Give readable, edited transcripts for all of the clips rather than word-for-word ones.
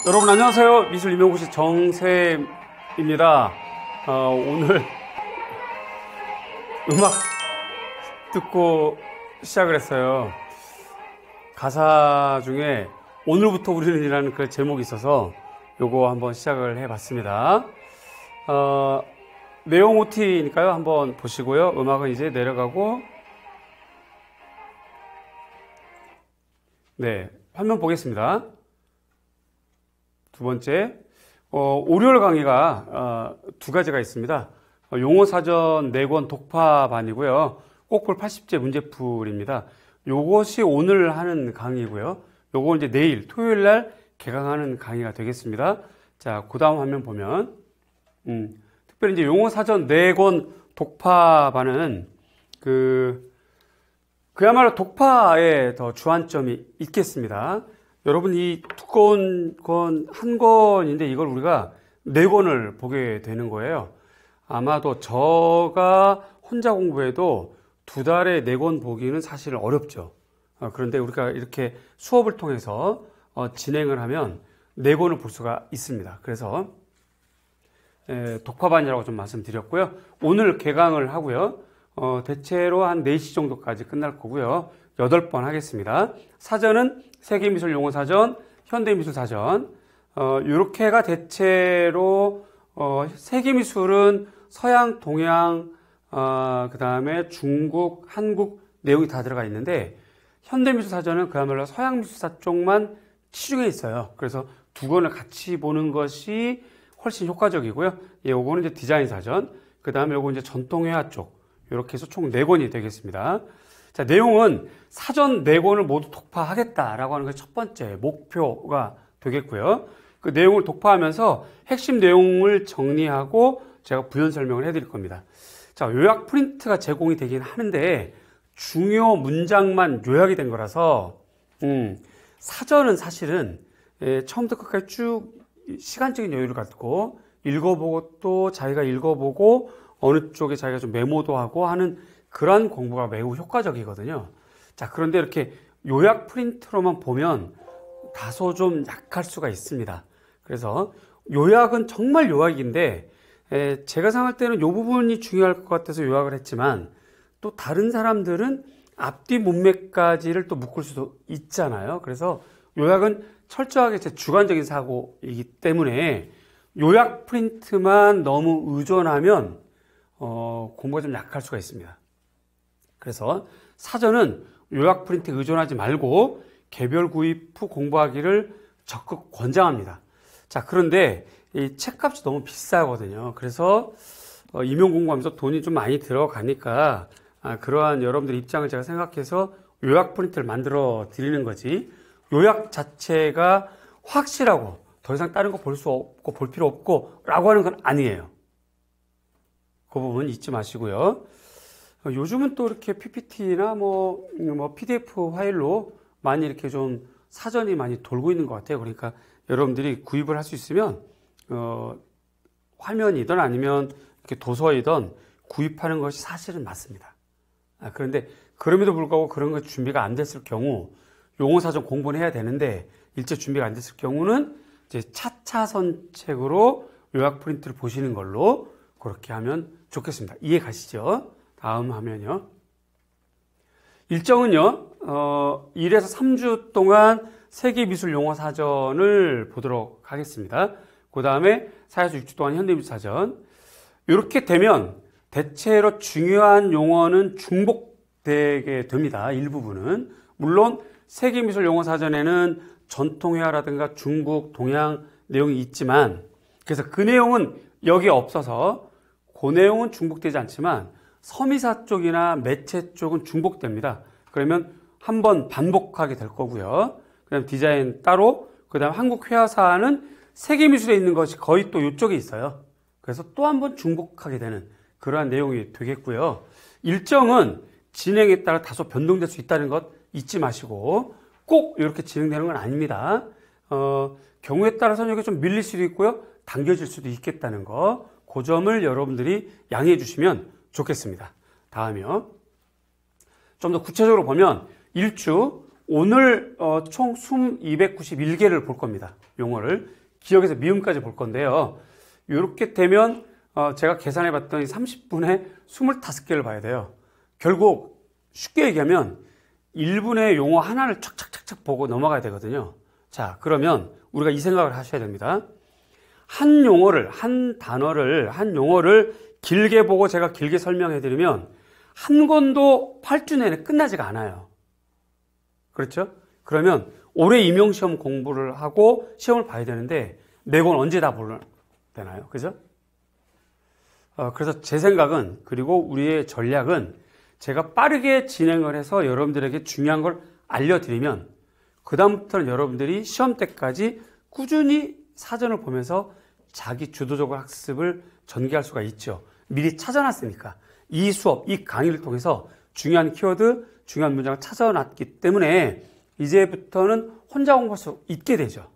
여러분 안녕하세요. 미술 임용고시 정쌤입니다. 오늘 음악 듣고 시작을 했어요. 가사 중에 오늘부터 우리는이라는 그 제목이 있어서 요거 한번 시작을 해봤습니다. 내용 OT니까요. 한번 보시고요. 음악은 이제 내려가고, 네, 화면 보겠습니다. 두 번째, 월요일 강의가 두 가지가 있습니다. 용어사전 4권 독파반이고요. 꼭볼 80제 문제풀입니다. 요것이 오늘 하는 강의고요. 요거 이제 내일 토요일 날 개강하는 강의가 되겠습니다. 자, 그 다음 화면 보면, 특별히 이제 용어사전 4권 독파반은 그야말로 독파에 더 주안점이 있겠습니다. 여러분, 이 두꺼운 건 한 권인데 이걸 우리가 4권을 보게 되는 거예요. 아마도 저가 혼자 공부해도 2달에 4권 보기는 사실 어렵죠. 그런데 우리가 이렇게 수업을 통해서 진행을 하면 4권을 볼 수가 있습니다. 그래서 독파반이라고 좀 말씀드렸고요. 오늘 개강을 하고요. 대체로 한 4시 정도까지 끝날 거고요. 8번 하겠습니다. 사전은 세계미술용어사전, 현대미술사전, 요렇게가 대체로 세계미술은 서양, 동양, 그 다음에 중국, 한국 내용이 다 들어가 있는데, 현대미술사전은 그야말로 서양미술사 쪽만 치중해 있어요. 그래서 2권을 같이 보는 것이 훨씬 효과적이고요. 요거는 이제 디자인사전, 그 다음에 요거 이제 전통회화 쪽, 이렇게 해서 총 4권이 되겠습니다. 자, 내용은 사전 4권을 모두 독파하겠다라고 하는 것이 첫 번째 목표가 되겠고요. 그 내용을 독파하면서 핵심 내용을 정리하고 제가 부연 설명을 해드릴 겁니다. 자, 요약 프린트가 제공이 되긴 하는데 중요 문장만 요약이 된 거라서 사전은 사실은 처음부터 끝까지 쭉 시간적인 여유를 갖고 읽어보고 또 자기가 읽어보고 어느 쪽에 자기가 좀 메모도 하고 하는 그런 공부가 매우 효과적이거든요. 자, 그런데 이렇게 요약 프린트로만 보면 다소 좀 약할 수가 있습니다. 그래서 요약은 정말 요약인데 제가 생각할 때는 이 부분이 중요할 것 같아서 요약을 했지만 또 다른 사람들은 앞뒤 문맥까지를 또 묶을 수도 있잖아요. 그래서 요약은 철저하게 제 주관적인 사고이기 때문에 요약 프린트만 너무 의존하면 공부가 좀 약할 수가 있습니다. 그래서 사전은 요약 프린트에 의존하지 말고 개별 구입 후 공부하기를 적극 권장합니다. 자, 그런데 이 책값이 너무 비싸거든요. 그래서 임용 공부하면서 돈이 좀 많이 들어가니까 그러한 여러분들의 입장을 제가 생각해서 요약 프린트를 만들어 드리는 거지, 요약 자체가 확실하고 더 이상 다른 거 볼 수 없고 볼 필요 없고 라고 하는 건 아니에요. 그 부분 잊지 마시고요. 요즘은 또 이렇게 PPT나 뭐 PDF 파일로 많이 이렇게 좀 사전이 많이 돌고 있는 것 같아요. 그러니까 여러분들이 구입을 할 수 있으면 화면이든 아니면 이렇게 도서이든 구입하는 것이 사실은 맞습니다. 그런데 그럼에도 불구하고 그런 것 준비가 안 됐을 경우, 용어사전 공부는 해야 되는데 일제 준비가 안 됐을 경우는 이제 차차선 책으로 요약 프린트를 보시는 걸로 그렇게 하면 좋겠습니다. 이해 가시죠? 다음 화면요. 일정은요, 1에서 3주 동안 세계미술용어사전을 보도록 하겠습니다. 그 다음에 4에서 6주 동안 현대미술사전. 이렇게 되면 대체로 중요한 용어는 중복되게 됩니다. 일부분은. 물론 세계미술용어사전에는 전통회화라든가 중국, 동양 내용이 있지만, 그래서 그 내용은 여기에 없어서 그 내용은 중복되지 않지만 서미사 쪽이나 매체 쪽은 중복됩니다. 그러면 한번 반복하게 될 거고요. 그 다음 디자인 따로, 그 다음 한국 회화사는 세계미술에 있는 것이 거의 또 이쪽에 있어요. 그래서 또 한번 중복하게 되는 그러한 내용이 되겠고요. 일정은 진행에 따라 다소 변동될 수 있다는 것 잊지 마시고 꼭 이렇게 진행되는 건 아닙니다. 경우에 따라서는 여기 좀 밀릴 수도 있고요. 당겨질 수도 있겠다는 거, 그 점을 여러분들이 양해해 주시면 좋겠습니다. 다음이요. 좀 더 구체적으로 보면 1주 오늘 총 291개를 볼 겁니다. 용어를 기역에서 미음까지 볼 건데요. 이렇게 되면 제가 계산해 봤더니 30분에 25개를 봐야 돼요. 결국 쉽게 얘기하면 1분의 용어 하나를 착착착착 보고 넘어가야 되거든요. 자, 그러면 우리가 이 생각을 하셔야 됩니다. 한 용어를, 한 단어를, 한 용어를 길게 보고 제가 길게 설명해 드리면 한 권도 8주 내내 끝나지가 않아요. 그렇죠? 그러면 올해 임용시험 공부를 하고 시험을 봐야 되는데 네 권 언제 다 보려 되나요? 그죠? 그래서 제 생각은, 그리고 우리의 전략은 제가 빠르게 진행을 해서 여러분들에게 중요한 걸 알려드리면 그다음부터는 여러분들이 시험 때까지 꾸준히 사전을 보면서 자기 주도적으로 학습을 전개할 수가 있죠. 미리 찾아놨으니까. 이 수업, 이 강의를 통해서 중요한 키워드, 중요한 문장을 찾아놨기 때문에 이제부터는 혼자 공부할 수 있게 되죠.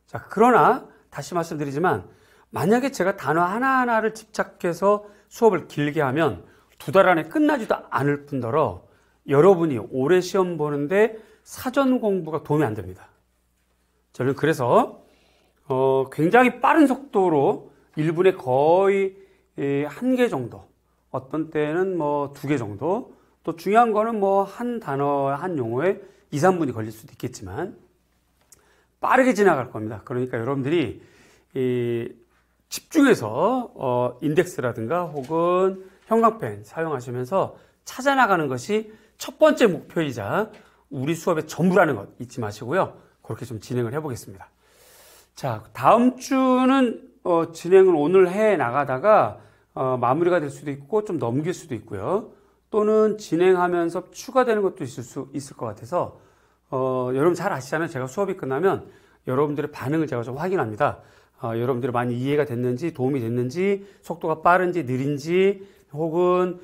자, 그러나 다시 말씀드리지만 만약에 제가 단어 하나하나를 집착해서 수업을 길게 하면 2달 안에 끝나지도 않을 뿐더러 여러분이 올해 시험 보는데 사전 공부가 도움이 안 됩니다. 저는 그래서 굉장히 빠른 속도로 1분에 거의 1개 정도, 어떤 때는 뭐 2개 정도, 또 중요한 거는 뭐 한 단어, 한 용어에 2, 3분이 걸릴 수도 있겠지만 빠르게 지나갈 겁니다. 그러니까 여러분들이 집중해서 인덱스라든가 혹은 형광펜 사용하시면서 찾아나가는 것이 첫 번째 목표이자 우리 수업의 전부라는 것 잊지 마시고요. 그렇게 좀 진행을 해보겠습니다. 자, 다음 주는 진행을 오늘 해 나가다가 마무리가 될 수도 있고 좀 넘길 수도 있고요. 또는 진행하면서 추가되는 것도 있을 수 있을 것 같아서 여러분 잘 아시잖아요. 제가 수업이 끝나면 여러분들의 반응을 제가 좀 확인합니다. 여러분들이 많이 이해가 됐는지, 도움이 됐는지, 속도가 빠른지 느린지, 혹은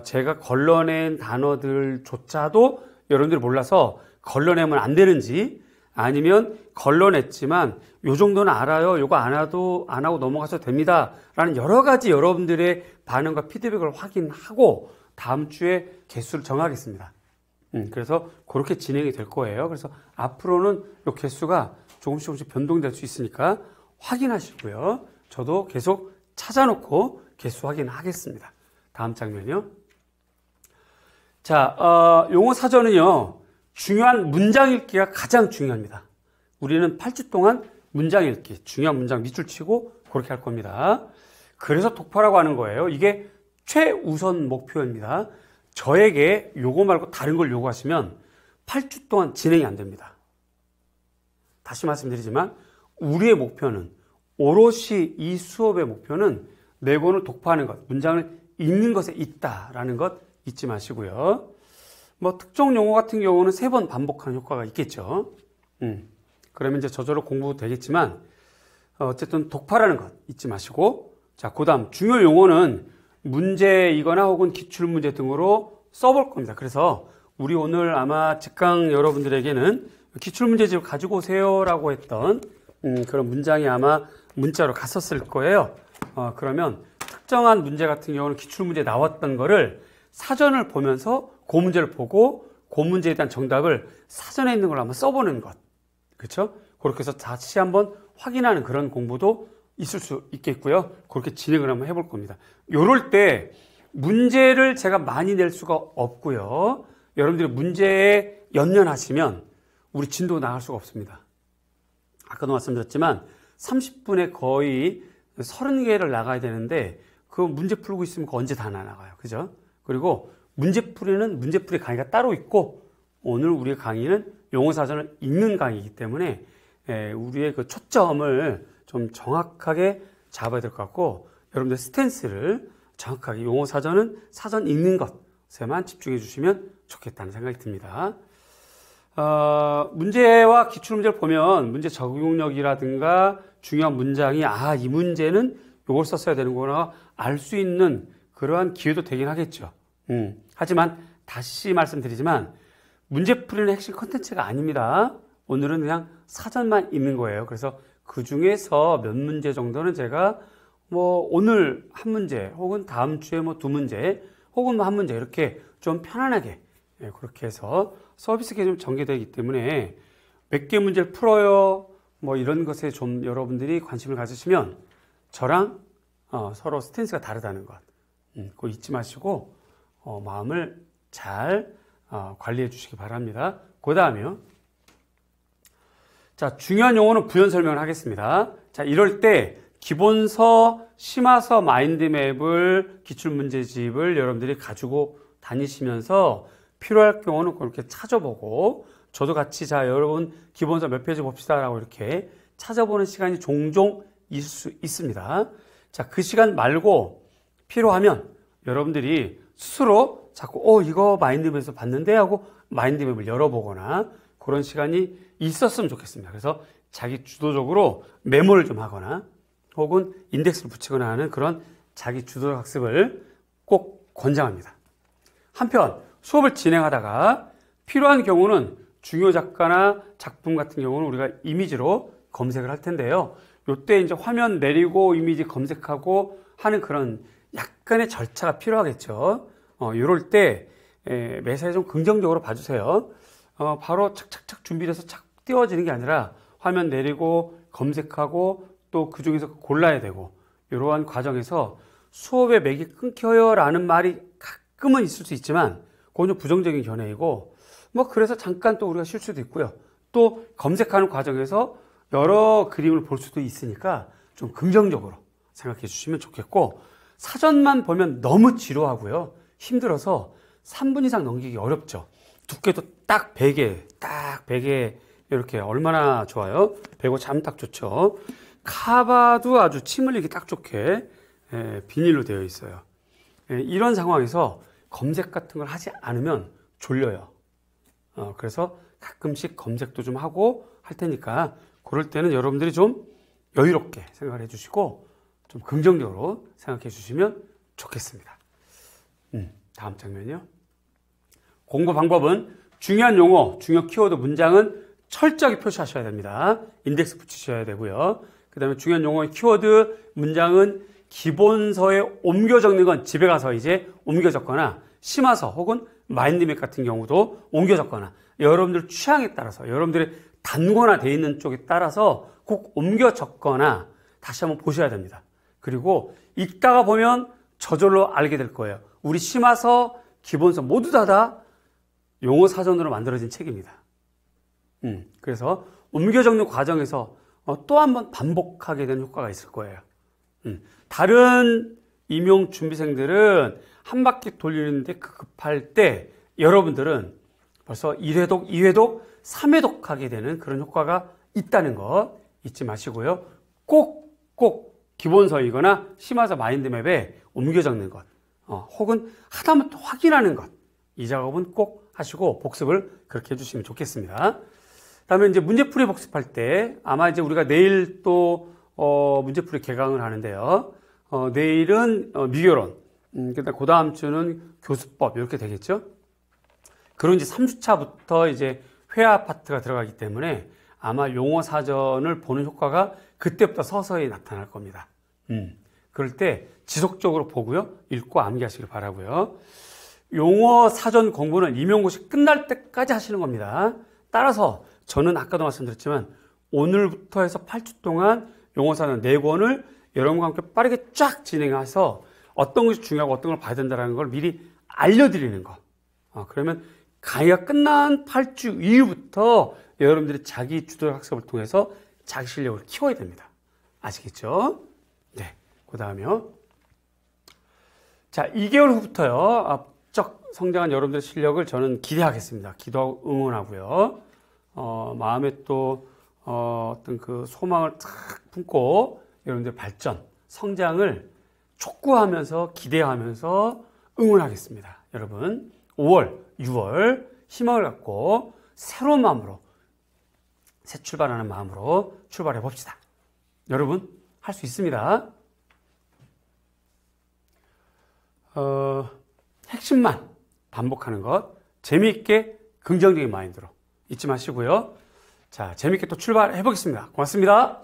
제가 걸러낸 단어들조차도 여러분들이 몰라서 걸러내면 안 되는지, 아니면 걸러냈지만 요 정도는 알아요, 요거 안 하고 넘어가셔도 됩니다 라는 여러 가지 여러분들의 반응과 피드백을 확인하고 다음 주에 개수를 정하겠습니다. 그래서 그렇게 진행이 될 거예요. 그래서 앞으로는 요 개수가 조금씩 변동될 수 있으니까 확인하시고요. 저도 계속 찾아놓고 개수 확인하겠습니다. 다음 장면이요. 자, 용어 사전은요, 중요한 문장 읽기가 가장 중요합니다. 우리는 8주 동안 문장 읽기, 중요한 문장 밑줄 치고 그렇게 할 겁니다. 그래서 독파라고 하는 거예요. 이게 최우선 목표입니다. 저에게 요거 말고 다른 걸 요구하시면 8주 동안 진행이 안 됩니다. 다시 말씀드리지만 우리의 목표는, 오롯이 이 수업의 목표는 네 권을 독파하는 것, 문장을 읽는 것에 있다라는 것 잊지 마시고요. 뭐 특정 용어 같은 경우는 3번 반복하는 효과가 있겠죠. 그러면 이제 저절로 공부 되겠지만 어쨌든 독파라는 것 잊지 마시고, 자, 그다음 중요 용어는 문제이거나 혹은 기출문제 등으로 써볼 겁니다. 그래서 우리 오늘 아마 직강 여러분들에게는 기출문제집을 가지고 오세요라고 했던 그런 문장이 아마 문자로 갔었을 거예요. 그러면 특정한 문제 같은 경우는 기출문제에 나왔던 거를 사전을 보면서 그 문제를 보고 그 문제에 대한 정답을 사전에 있는 걸 한번 써보는 것. 그렇죠? 그렇게 해서 다시 한번 확인하는 그런 공부도 있을 수 있겠고요. 그렇게 진행을 한번 해볼 겁니다. 요럴 때 문제를 제가 많이 낼 수가 없고요. 여러분들이 문제에 연연하시면 우리 진도 나갈 수가 없습니다. 아까도 말씀드렸지만 30분에 거의 30개를 나가야 되는데 그 문제 풀고 있으면 언제 다 나가요. 그죠? 그리고 문제풀이 강의가 따로 있고 오늘 우리의 강의는 용어사전을 읽는 강의이기 때문에 우리의 그 초점을 좀 정확하게 잡아야 될 것 같고, 여러분들 스탠스를 정확하게 용어사전은 사전 읽는 것에만 집중해 주시면 좋겠다는 생각이 듭니다. 문제와 기출문제를 보면 문제 적용력이라든가 중요한 문장이 이 문제는 이걸 썼어야 되는구나 알 수 있는 그러한 기회도 되긴 하겠죠. 하지만 다시 말씀드리지만 문제풀이는 핵심 컨텐츠가 아닙니다. 오늘은 그냥 사전만 읽는 거예요. 그래서 그 중에서 몇 문제 정도는 제가 뭐 오늘 한 문제 혹은 다음 주에 뭐 2문제 혹은 뭐 한 문제 이렇게 좀 편안하게 그렇게 해서 서비스 개념이 전개되기 때문에 몇 개 문제를 풀어요. 뭐 이런 것에 좀 여러분들이 관심을 가지시면 저랑 서로 스탠스가 다르다는 것. 그거 잊지 마시고 마음을 잘 관리해 주시기 바랍니다. 그 다음에요. 자, 중요한 용어는 부연 설명을 하겠습니다. 자, 이럴 때 기본서, 심화서 마인드맵을 기출문제집을 여러분들이 가지고 다니시면서 필요할 경우는 그렇게 찾아보고 저도 같이 자 여러분 기본서 몇 페이지 봅시다 라고 이렇게 찾아보는 시간이 종종 있을 수 있습니다. 자, 그 시간 말고 필요하면 여러분들이 스스로 자꾸 이거 마인드맵에서 봤는데 하고 마인드맵을 열어보거나 그런 시간이 있었으면 좋겠습니다. 그래서 자기 주도적으로 메모를 좀 하거나 혹은 인덱스를 붙이거나 하는 그런 자기 주도적 학습을 꼭 권장합니다. 한편 수업을 진행하다가 필요한 경우는 중요 작가나 작품 같은 경우는 우리가 이미지로 검색을 할 텐데요. 이때 이제 화면 내리고 이미지 검색하고 하는 그런 약간의 절차가 필요하겠죠. 이럴 때 매사에 좀 긍정적으로 봐주세요. 바로 착착착 준비돼서 착 띄워지는 게 아니라 화면 내리고 검색하고 또 그 중에서 골라야 되고 이러한 과정에서 수업의 맥이 끊겨요 라는 말이 가끔은 있을 수 있지만 그건 좀 부정적인 견해이고 뭐 그래서 잠깐 또 우리가 쉴 수도 있고요. 또 검색하는 과정에서 여러 그림을 볼 수도 있으니까 좀 긍정적으로 생각해 주시면 좋겠고 사전만 보면 너무 지루하고요. 힘들어서 3분 이상 넘기기 어렵죠. 두께도 딱 베개, 이렇게 얼마나 좋아요? 베고 자면 딱 좋죠. 카바도 아주 침 흘리기 딱 좋게 비닐로 되어 있어요. 이런 상황에서 검색 같은 걸 하지 않으면 졸려요. 그래서 가끔씩 검색도 좀 하고 할 테니까 그럴 때는 여러분들이 좀 여유롭게 생각을 해주시고 좀 긍정적으로 생각해 주시면 좋겠습니다. 다음 장면이요. 공부 방법은 중요한 용어, 중요 키워드 문장은 철저하게 표시하셔야 됩니다. 인덱스 붙이셔야 되고요. 그 다음에 중요한 용어의 키워드 문장은 기본서에 옮겨 적는 건 집에 가서 이제 옮겨 적거나 심화서 혹은 마인드맵 같은 경우도 옮겨 적거나 여러분들 취향에 따라서 여러분들의 단거나 돼 있는 쪽에 따라서 꼭 옮겨 적거나 다시 한번 보셔야 됩니다. 그리고 읽다가 보면 저절로 알게 될 거예요. 우리 심화서, 기본서 모두 다 용어 사전으로 만들어진 책입니다. 그래서 옮겨 적는 과정에서 또 한 번 반복하게 되는 효과가 있을 거예요. 다른 임용 준비생들은 한 바퀴 돌리는데 급할 때 여러분들은 벌써 1회독, 2회독, 3회독 하게 되는 그런 효과가 있다는 거 잊지 마시고요. 꼭 기본서이거나 심화서 마인드맵에 옮겨 적는 것 혹은 하다못해 확인하는 것 이 작업은 꼭 하시고 복습을 그렇게 해주시면 좋겠습니다. 다음에 이제 문제풀이 복습할 때 아마 이제 우리가 내일 또 문제풀이 개강을 하는데요. 내일은 미교론, 그다음 그 다음 주는 교수법 이렇게 되겠죠. 그런 이제 3주차부터 이제 회화 파트가 들어가기 때문에 아마 용어 사전을 보는 효과가 그때부터 서서히 나타날 겁니다. 그럴 때 지속적으로 보고요, 읽고 암기하시길 바라고요. 용어 사전 공부는 임용고시 끝날 때까지 하시는 겁니다. 따라서 저는 아까도 말씀드렸지만 오늘부터 해서 8주 동안 용어 사전 4권을 여러분과 함께 빠르게 쫙 진행해서 어떤 것이 중요하고 어떤 걸 봐야 된다는 걸 미리 알려드리는 거. 그러면 강의가 끝난 8주 이후부터 여러분들이 자기 주도적 학습을 통해서 자기 실력을 키워야 됩니다. 아시겠죠? 네. 그 다음에요. 자, 2개월 후부터요. 앞쪽 성장한 여러분들의 실력을 저는 기대하겠습니다. 기도하고 응원하고요. 마음에 또 어떤 그 소망을 탁 품고 여러분들의 발전, 성장을 촉구하면서 기대하면서 응원하겠습니다. 여러분 5월, 6월 희망을 갖고 새로운 마음으로 새 출발하는 마음으로 출발해 봅시다. 여러분 할 수 있습니다. 핵심만 반복하는 것, 재미있게 긍정적인 마인드로 잊지 마시고요. 자, 재미있게 또 출발해 보겠습니다. 고맙습니다.